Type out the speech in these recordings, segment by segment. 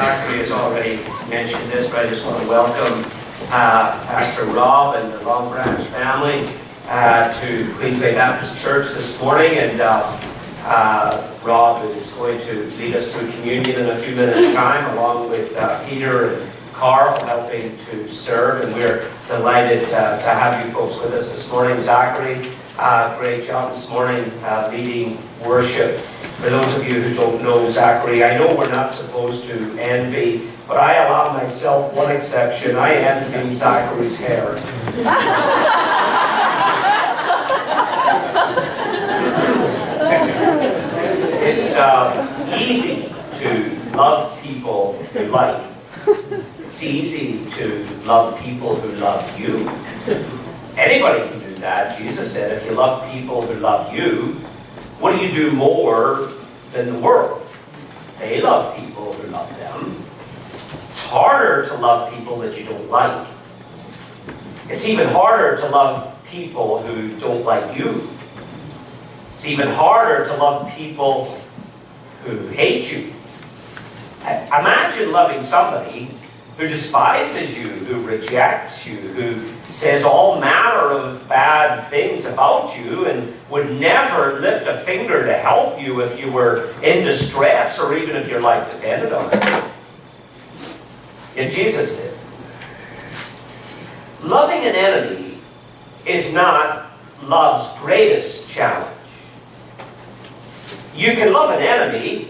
Zachary has already mentioned this, but I just want to welcome Pastor Rob and the Long Branch family to Queensway Baptist Church this morning. And Rob is going to lead us through communion in a few minutes' time, along with Peter and Carl helping to serve. And we're delighted to have you folks with us this morning. Zachary, great job this morning leading worship. For those of you who don't know Zachary, I know we're not supposed to envy, but I allow myself one exception. I envy Zachary's hair. It's easy to love people you like. It's easy to love people who love you. Anybody can do that. Jesus said, if you love people who love you, what do you do more than the world? They love people who love them. It's harder to love people that you don't like. It's even harder to love people who don't like you. It's even harder to love people who hate you. Imagine loving somebody who despises you, who rejects you, who says all manner of bad things about you and would never lift a finger to help you if you were in distress or even if your life depended on it. Yet Jesus did. Loving an enemy is not love's greatest challenge. You can love an enemy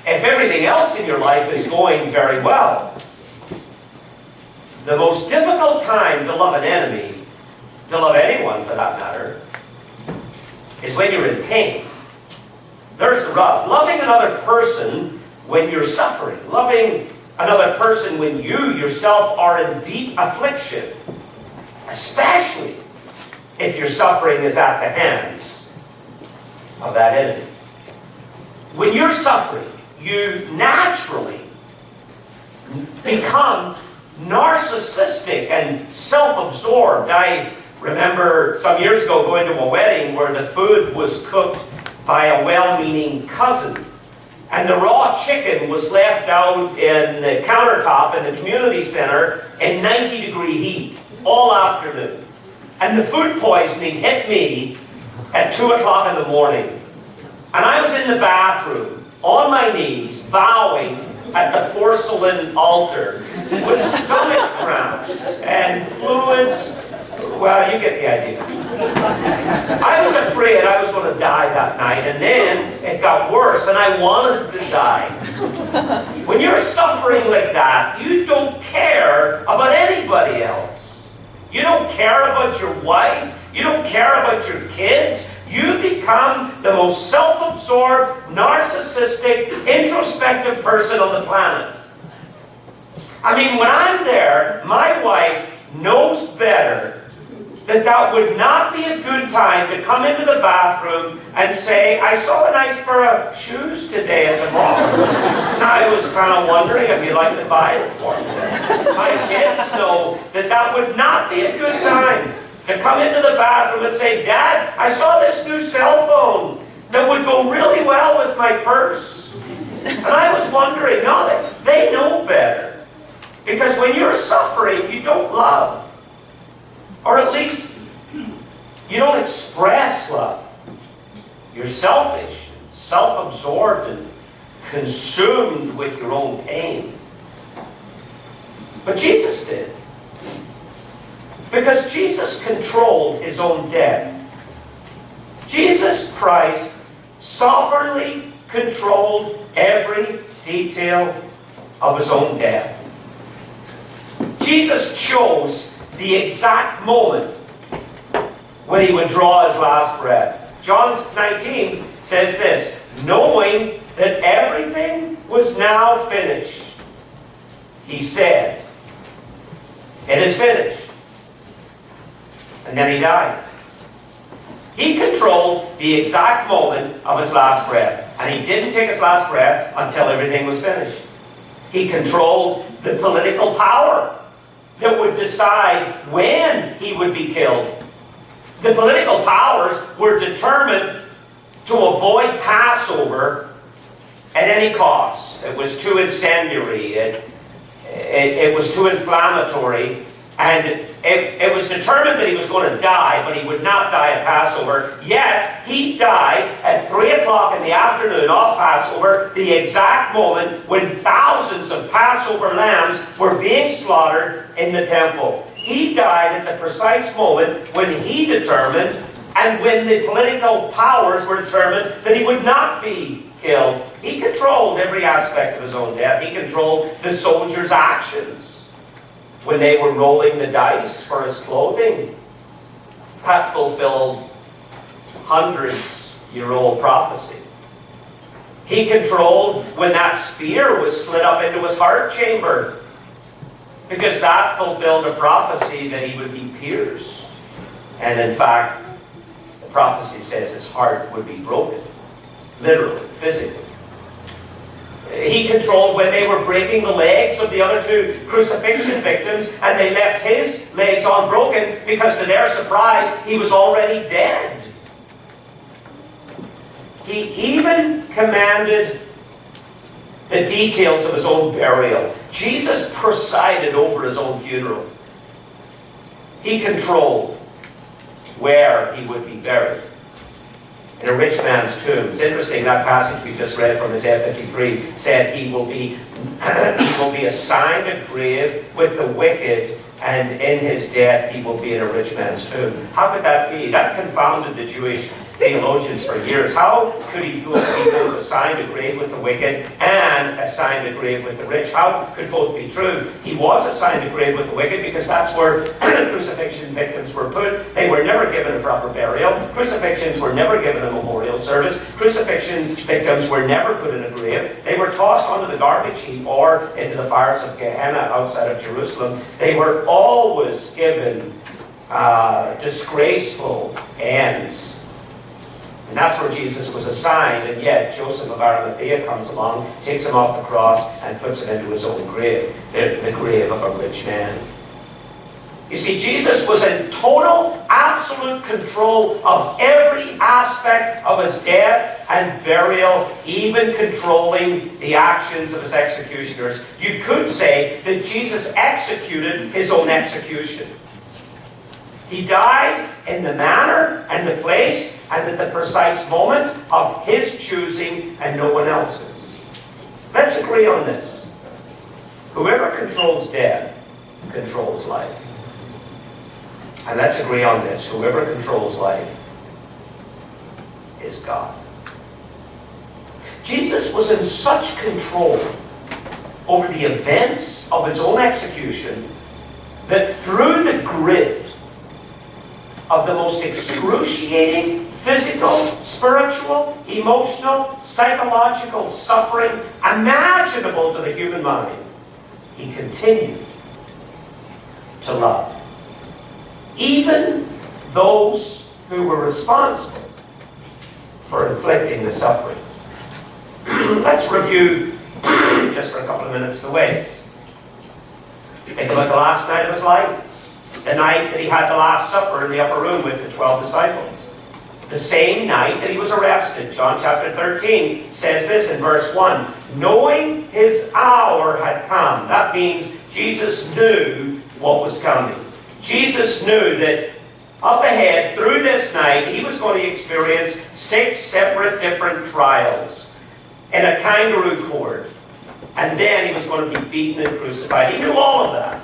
if everything else in your life is going very well. The most difficult time to love an enemy, to love anyone for that matter, is when you're in pain. There's the rub. Loving another person when you're suffering. Loving another person when you yourself are in deep affliction. Especially if your suffering is at the hands of that enemy. When you're suffering, you naturally become narcissistic and self-absorbed. I remember some years ago going to a wedding where the food was cooked by a well-meaning cousin. And the raw chicken was left out in the countertop in the community center in 90-degree heat all afternoon. And the food poisoning hit me at 2 o'clock in the morning. And I was in the bathroom, on my knees, bowing at the porcelain altar with stomach cramps and fluids. Well, you get the idea. I was afraid I was going to die that night, and then it got worse, and I wanted to die. When you're suffering like that, you don't care about anybody else. You don't care about your wife. You don't care about your kids. You become the most self-absorbed, narcissistic, introspective person on the planet. I mean, when I'm there, my wife knows better that would not be a good time to come into the bathroom and say, I saw a nice pair of shoes today at the mall. And I was kind of wondering if you'd like to buy it for me. My kids know that would not be a good time to come into the bathroom and say, Dad, I saw this new cell phone that would go really well with my purse. And I was wondering, no, they know better. Because when you're suffering, you don't love. Or at least, you don't express love. You're selfish, self-absorbed, and consumed with your own pain. But Jesus did. Because Jesus controlled his own death. Jesus Christ sovereignly controlled every detail of his own death. Jesus chose the exact moment when he would draw his last breath. John 19 says this, knowing that everything was now finished, he said, it is finished. And then he died. He controlled the exact moment of his last breath. And he didn't take his last breath until everything was finished. He controlled the political power that would decide when he would be killed. The political powers were determined to avoid Passover at any cost. It was too incendiary. It was too inflammatory. And it was determined that he was going to die, but he would not die at Passover. Yet, he died at 3 o'clock in the afternoon of Passover, the exact moment when thousands of Passover lambs were being slaughtered in the temple. He died at the precise moment when he determined, and when the political powers were determined, that he would not be killed. He controlled every aspect of his own death. He controlled the soldiers' actions when they were rolling the dice for his clothing. That fulfilled hundreds-year-old prophecy. He controlled when that spear was slid up into his heart chamber, because that fulfilled a prophecy that he would be pierced. And in fact, the prophecy says his heart would be broken, literally, physically. He controlled when they were breaking the legs of the other two crucifixion victims, and they left his legs unbroken because, to their surprise, he was already dead. He even commanded the details of his own burial. Jesus presided over his own funeral. He controlled where he would be buried. In a rich man's tomb. It's interesting, that passage we just read from Isaiah 53 said he will be assigned a grave with the wicked, and in his death he will be in a rich man's tomb. How could that be? That confounded the Jewish theologians for years. How could he be both assigned a grave with the wicked and assigned a grave with the rich? How could both be true? He was assigned a grave with the wicked because that's where crucifixion victims were put. They were never given a proper burial. Crucifixions were never given a memorial service. Crucifixion victims were never put in a grave. They were tossed onto the garbage heap or into the fires of Gehenna outside of Jerusalem. They were always given disgraceful ends. And that's where Jesus was assigned, and yet Joseph of Arimathea comes along, takes him off the cross, and puts him into his own grave, the grave of a rich man. You see, Jesus was in total, absolute control of every aspect of his death and burial, even controlling the actions of his executioners. You could say that Jesus executed his own execution. He died in the manner and the place and at the precise moment of his choosing and no one else's. Let's agree on this. Whoever controls death controls life. And let's agree on this. Whoever controls life is God. Jesus was in such control over the events of his own execution that through the grid of the most excruciating physical, spiritual, emotional, psychological suffering imaginable to the human mind, he continued to love even those who were responsible for inflicting the suffering. Let's review, just for a couple of minutes, the ways. Think about the last night of his life. The night that he had the Last Supper in the upper room with the 12 disciples. The same night that he was arrested. John chapter 13 says this in verse 1. Knowing his hour had come. That means Jesus knew what was coming. Jesus knew that up ahead, through this night, he was going to experience 6 separate different trials in a kangaroo court. And then he was going to be beaten and crucified. He knew all of that.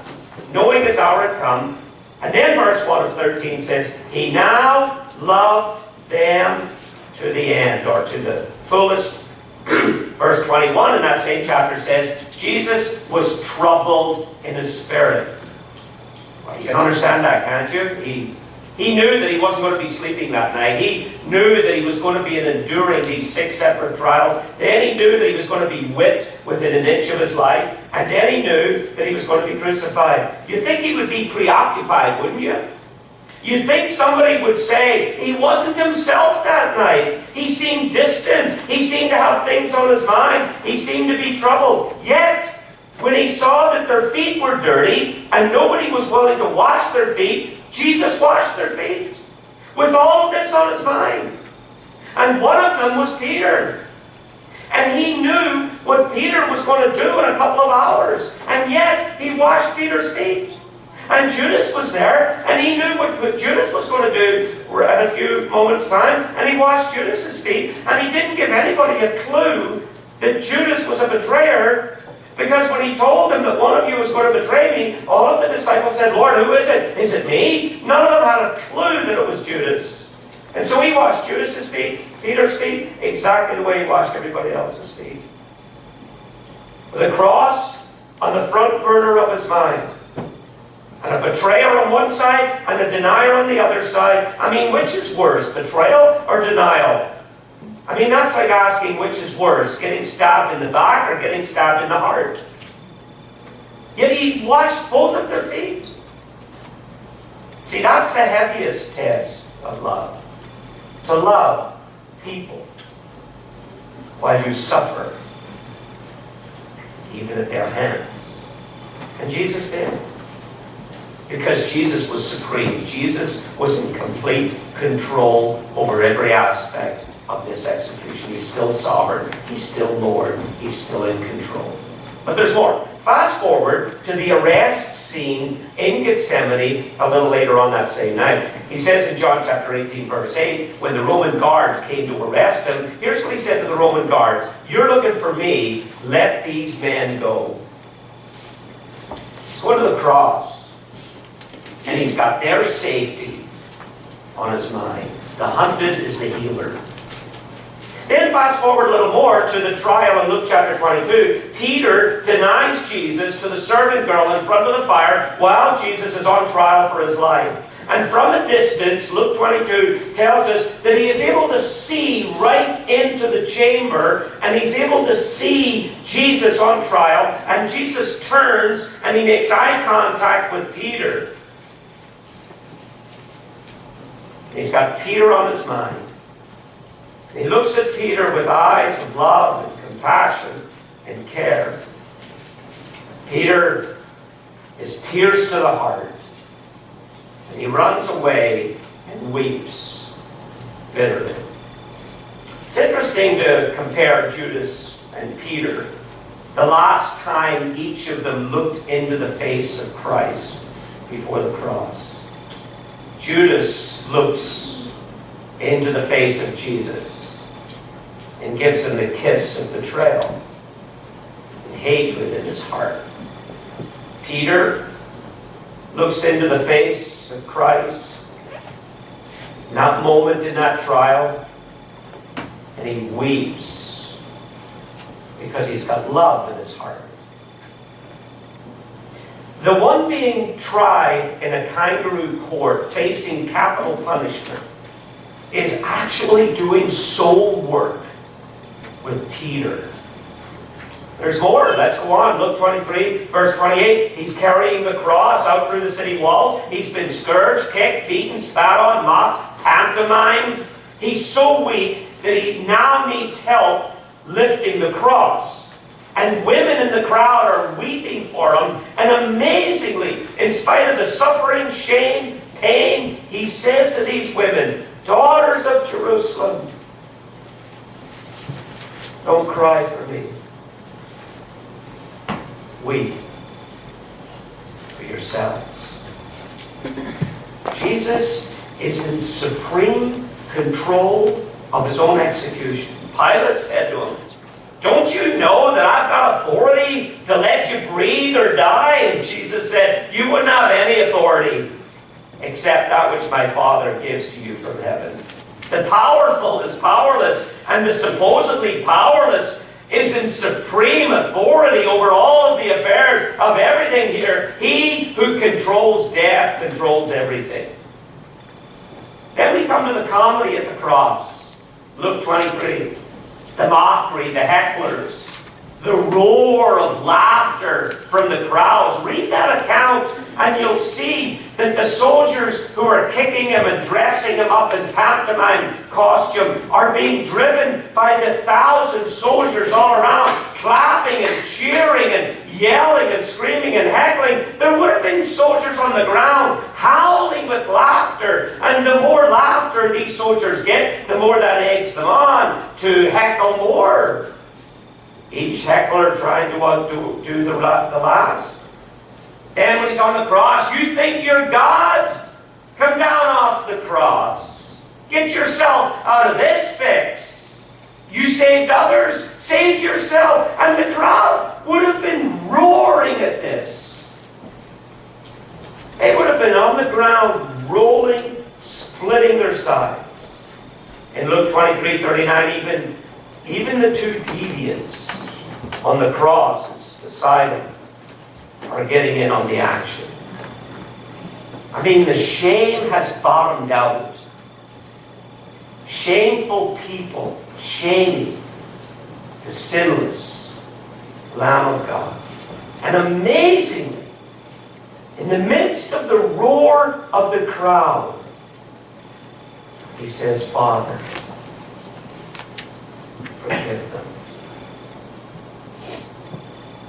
Knowing his hour had come. And then verse 1 of 13 says, he now loved them to the end, or to the fullest. Verse 21 in that same chapter says, Jesus was troubled in his spirit. Well, you can understand that, can't you? He knew that he wasn't going to be sleeping that night. He knew that he was going to be enduring these 6 separate trials. Then he knew that he was going to be whipped within an inch of his life. And then he knew that he was going to be crucified. You'd think he would be preoccupied, wouldn't you? You'd think somebody would say he wasn't himself that night. He seemed distant. He seemed to have things on his mind. He seemed to be troubled. Yet, when he saw that their feet were dirty and nobody was willing to wash their feet, Jesus washed their feet with all of this on his mind. And one of them was Peter. And he knew what Peter was going to do in a couple of hours. And yet, he washed Peter's feet. And Judas was there, and he knew what Judas was going to do in a few moments' time, and he washed Judas's feet, and he didn't give anybody a clue that Judas was a betrayer, because when he told them that one of you was going to betray me, all of the disciples said, Lord, who is it? Is it me? None of them had a clue that it was Judas. And so he washed Judas's feet, Peter's feet, exactly the way he washed everybody else's feet. With a cross on the front burner of his mind, and a betrayer on one side, and a denier on the other side. I mean, which is worse, betrayal or denial? I mean, that's like asking which is worse, getting stabbed in the back or getting stabbed in the heart. Yet he washed both of their feet. See, that's the heaviest test of love. To love people while you suffer, even at their hands. And Jesus did. Because Jesus was supreme. Jesus was in complete control over every aspect of this execution. He's still sovereign. He's still Lord. He's still in control. But there's more. Fast forward to the arrest scene in Gethsemane a little later on that same night. He says in John chapter 18, verse 8, when the Roman guards came to arrest him, here's what he said to the Roman guards. You're looking for me. Let these men go. He's going to the cross. And he's got their safety on his mind. The hunted is the healer. Then fast forward a little more to the trial in Luke chapter 22. Peter denies Jesus to the servant girl in front of the fire while Jesus is on trial for his life. And from a distance, Luke 22 tells us that he is able to see right into the chamber, and he's able to see Jesus on trial, and Jesus turns and he makes eye contact with Peter. He's got Peter on his mind. He looks at Peter with eyes of love and compassion and care. Peter is pierced to the heart. And he runs away and weeps bitterly. It's interesting to compare Judas and Peter. The last time each of them looked into the face of Christ before the cross. Judas looks into the face of Jesus and gives him the kiss of betrayal and hatred in his heart. Peter looks into the face of Christ in that moment in that trial, and he weeps because he's got love in his heart. The one being tried in a kangaroo court, facing capital punishment, is actually doing soul work with Peter. There's more. Let's go on. Luke 23, verse 28. He's carrying the cross out through the city walls. He's been scourged, kicked, beaten, spat on, mocked, pantomimed. He's so weak that he now needs help lifting the cross. And women in the crowd are weeping for him. And amazingly, in spite of the suffering, shame, pain, he says to these women, daughters of Jerusalem, don't cry for me. Weep for yourselves. Jesus is in supreme control of his own execution. Pilate said to him, don't you know that I've got authority to let you breathe or die? And Jesus said, you wouldn't have any authority except that which my Father gives to you from heaven. The powerful is powerless, and the supposedly powerless is in supreme authority over all of the affairs of everything here. He who controls death controls everything. Then we come to the comedy at the cross. Luke 23. The mockery, the hecklers, the roar of laughter from the crowds. Read that account and you'll see that the soldiers who are kicking him and dressing him up in pantomime costume are being driven by the 1,000 soldiers all around, clapping and cheering and yelling and screaming and heckling. There would have been soldiers on the ground howling with laughter. And the more laughter these soldiers get, the more that eggs them on to heckle more. Each heckler trying to outdo the last. Then when he's on the cross, you think you're God? Come down off the cross. Get yourself out of this fix. You saved others, save yourself. And the crowd would have been roaring at this. They would have been on the ground, rolling, splitting their sides. In Luke 23:39, even the two deviants on the crosses beside him are getting in on the action. I mean, the shame has bottomed out. Shameful people shaming the sinless Lamb of God. And amazingly, in the midst of the roar of the crowd, he says, Father, forgive them.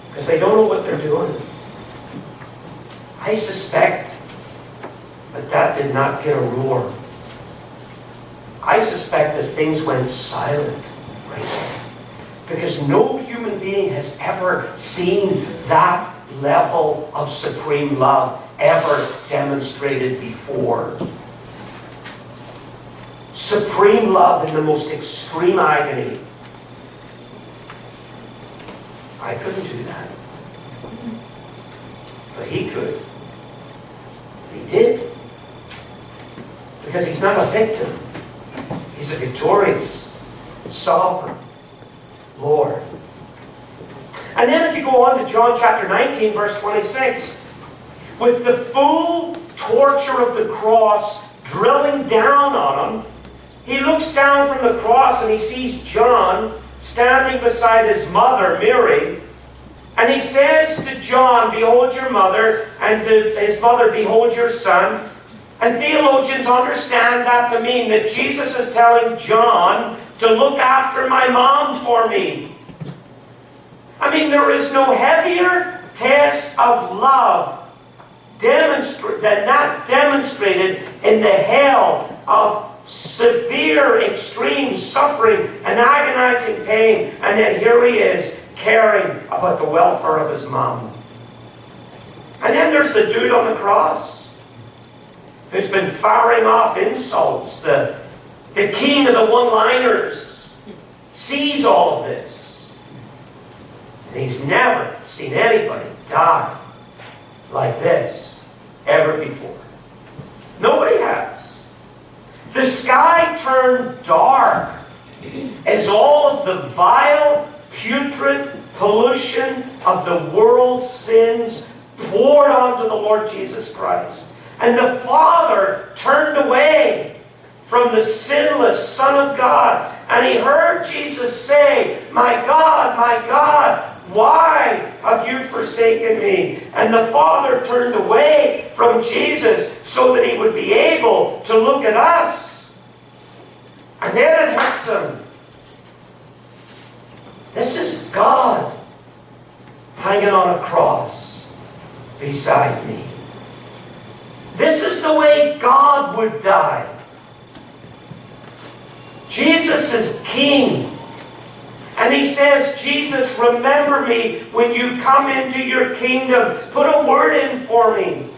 Because they don't know what they're doing. I suspect that did not get a roar. I suspect that things went silent right there. Because no human being has ever seen that level of supreme love ever demonstrated before. Supreme love in the most extreme agony. I couldn't do that. But he could. He did. Because he's not a victim. He's a victorious, sovereign Lord. And then if you go on to John chapter 19, verse 26, with the full torture of the cross drilling down on him, he looks down from the cross and he sees John standing beside his mother, Mary, and he says to John, behold your mother, and to his mother, behold your son. And theologians understand that to mean that Jesus is telling John to look after my mom for me. I mean, there is no heavier test of love than that demonstrated in the hell of severe, extreme suffering and agonizing pain. And then here he is, caring about the welfare of his mom. And then there's the dude on the cross who's been firing off insults. The king of the one-liners sees all of this. And he's never seen anybody die like this ever before. Nobody has. The sky turned dark as all of the vile, putrid pollution of the world's sins poured onto the Lord Jesus Christ. And the Father turned away from the sinless Son of God. And he heard Jesus say, my God, why have you forsaken me? And the Father turned away from Jesus so that he would be able to look at us. And then it hits him. This is God hanging on a cross beside me. This is the way God would die. Jesus is King. And he says, Jesus, remember me when you come into your kingdom. Put a word in for me.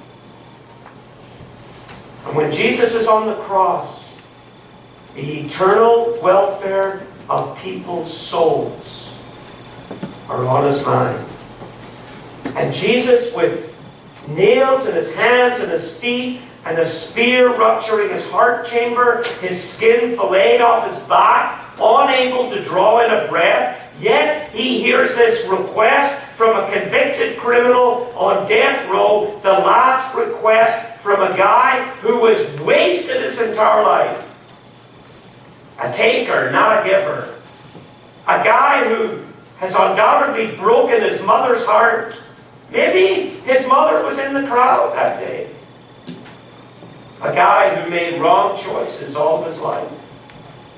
And when Jesus is on the cross, the eternal welfare of people's souls are on his mind. And Jesus, with nails in his hands and his feet, and a spear rupturing his heart chamber, his skin filleted off his back, unable to draw in a breath, yet he hears this request from a convicted criminal on death row, the last request from a guy who has wasted his entire life. A taker, not a giver. A guy who has undoubtedly broken his mother's heart. Maybe his mother was in the crowd that day. A guy who made wrong choices all of his life.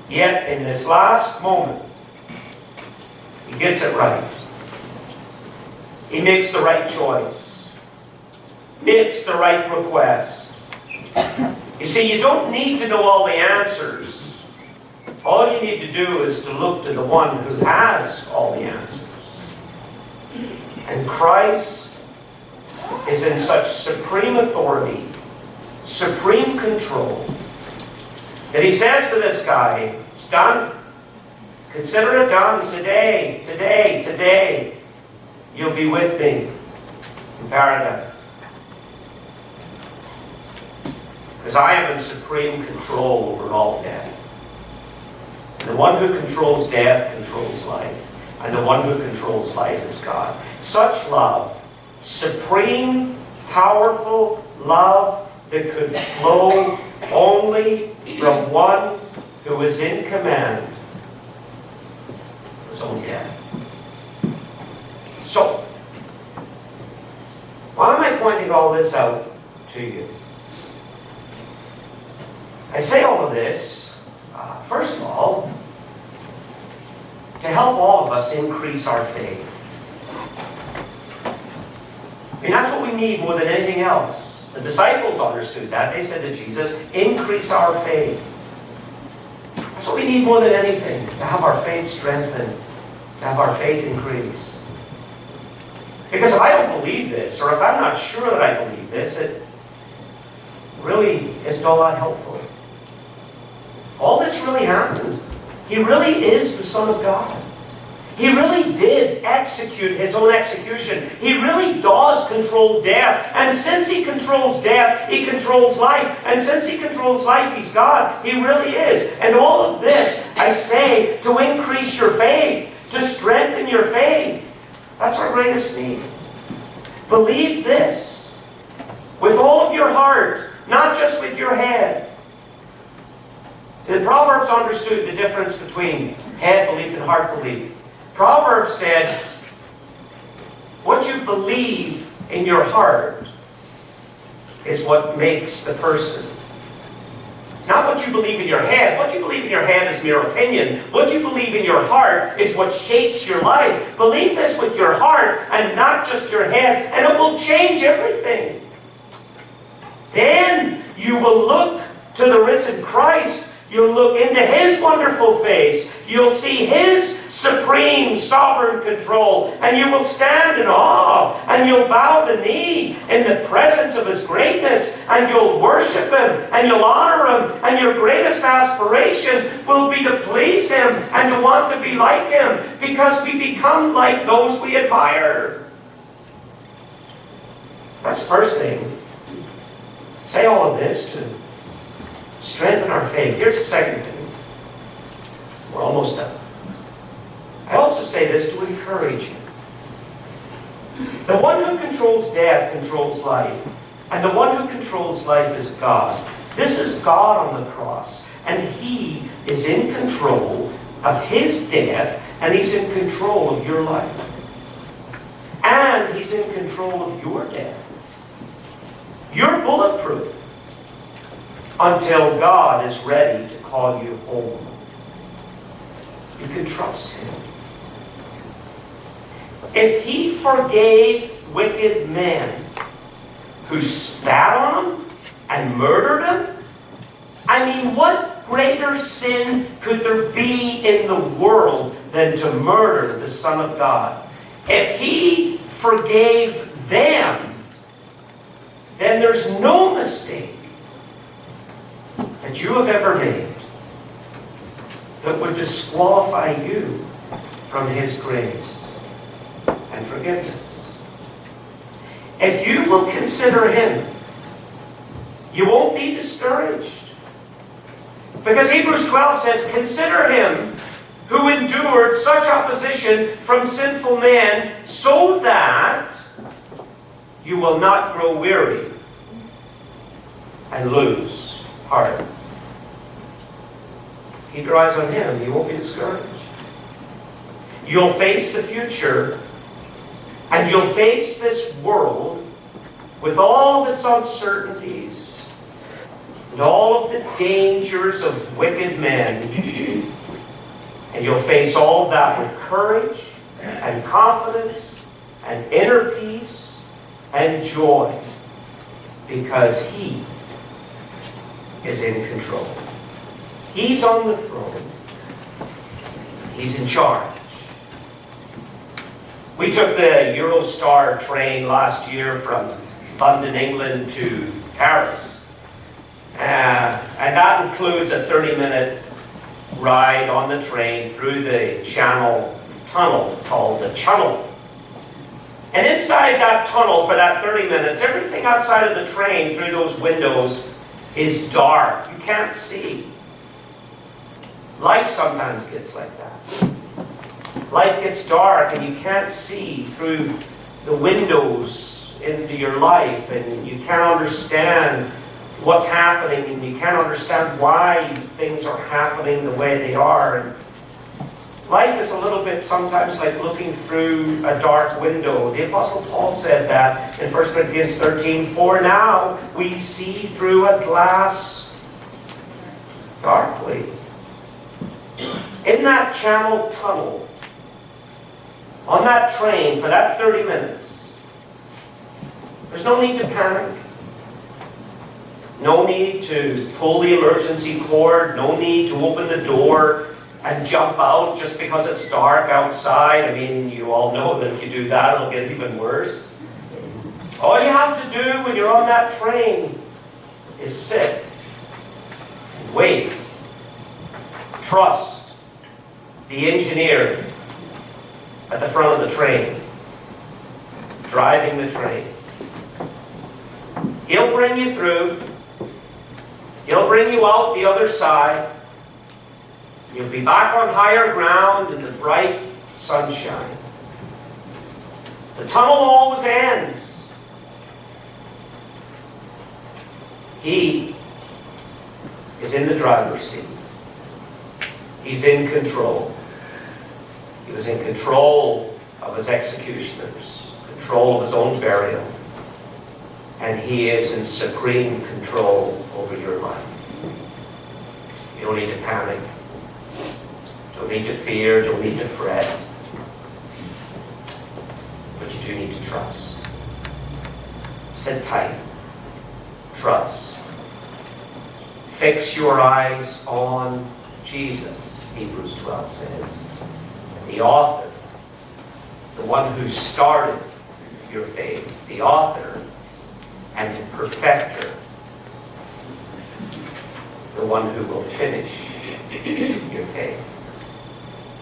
Yet in this last moment, he gets it right. He makes the right choice. Makes the right request. You see, you don't need to know all the answers. All you need to do is to look to the one who has all the answers. And Christ is in such supreme authority, supreme control, that he says to this guy, it's done. Consider it done today, today, today. You'll be with me in paradise. Because I am in supreme control over all death. And the one who controls death controls life. And the one who controls life is God. Such love, supreme, powerful love that could flow only from one who is in command, was only death. So, why am I pointing all this out to you? I say all of this, first of all, to help all of us increase our faith. I mean, that's what we need more than anything else. The disciples understood that. They said to Jesus, increase our faith. That's what we need more than anything, to have our faith strengthened, to have our faith increase. Because if I don't believe this, or if I'm not sure that I believe this, it really is not a lot helpful. All this really happened. He really is the Son of God. He really did execute his own execution. He really does control death. And since he controls death, he controls life. And since he controls life, he's God. He really is. And all of this, I say, to increase your faith, to strengthen your faith. That's our greatest need. Believe this with all of your heart, not just with your head. The Proverbs understood the difference between head belief and heart belief. Proverbs said, what you believe in your heart is what makes the person. It's not what you believe in your head. What you believe in your head is mere opinion. What you believe in your heart is what shapes your life. Believe this with your heart and not just your head, and it will change everything. Then you will look to the risen Christ. You'll look into his wonderful face. You'll see his supreme sovereign control. And you will stand in awe. And you'll bow the knee in the presence of his greatness. And you'll worship him. And you'll honor him. And your greatest aspiration will be to please him and to want to be like him. Because we become like those we admire. That's the first thing. Say all of this to strengthen our faith. Here's the second thing. We're almost done. I also say this to encourage you. The one who controls death controls life. And the one who controls life is God. This is God on the cross. And he is in control of his death. And he's in control of your life. And he's in control of your death. You're bulletproof until God is ready to call you home. You can trust him. If he forgave wicked men who spat on him and murdered him, I mean, what greater sin could there be in the world than to murder the Son of God? If he forgave them, then there's no mistake that you have ever made that would disqualify you from his grace and forgiveness. If you will consider him, you won't be discouraged. Because Hebrews 12 says, consider him who endured such opposition from sinful men, so that you will not grow weary and lose heart. Keep your eyes on him. You won't be discouraged. You'll face the future, and you'll face this world with all of its uncertainties and all of the dangers of wicked men. And you'll face all of that with courage and confidence and inner peace and joy, because he is in control. He's on the throne. He's in charge. We took the Eurostar train last year from London, England to Paris. And that includes a 30-minute ride on the train through the Channel Tunnel called the Channel. And inside that tunnel for that 30 minutes, everything outside of the train through those windows is dark. You can't see. Life sometimes gets like that. Life gets dark and you can't see through the windows into your life, and you can't understand what's happening, and you can't understand why things are happening the way they are. And life is a little bit sometimes like looking through a dark window. The Apostle Paul said that in 1 Corinthians 13, "For now we see through a glass darkly." In that Channel Tunnel, on that train for that 30 minutes, there's no need to panic. No need to pull the emergency cord. No need to open the door and jump out just because it's dark outside. I mean, you all know that if you do that, it'll get even worse. All you have to do when you're on that train is sit and wait. Trust the engineer at the front of the train, driving the train. He'll bring you through. He'll bring you out the other side. You'll be back on higher ground in the bright sunshine. The tunnel always ends. He is in the driver's seat. He's in control. He was in control of his executioners, control of his own burial, and he is in supreme control over your life. You don't need to panic. Don't need to fear. Don't need to fret. But you do need to trust. Sit tight. Trust. Fix your eyes on Jesus, Hebrews 12 says. The author, the one who started your faith, the author and the perfecter, the one who will finish your faith.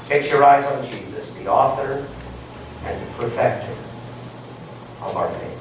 Fix your eyes on Jesus, the author and the perfecter of our faith.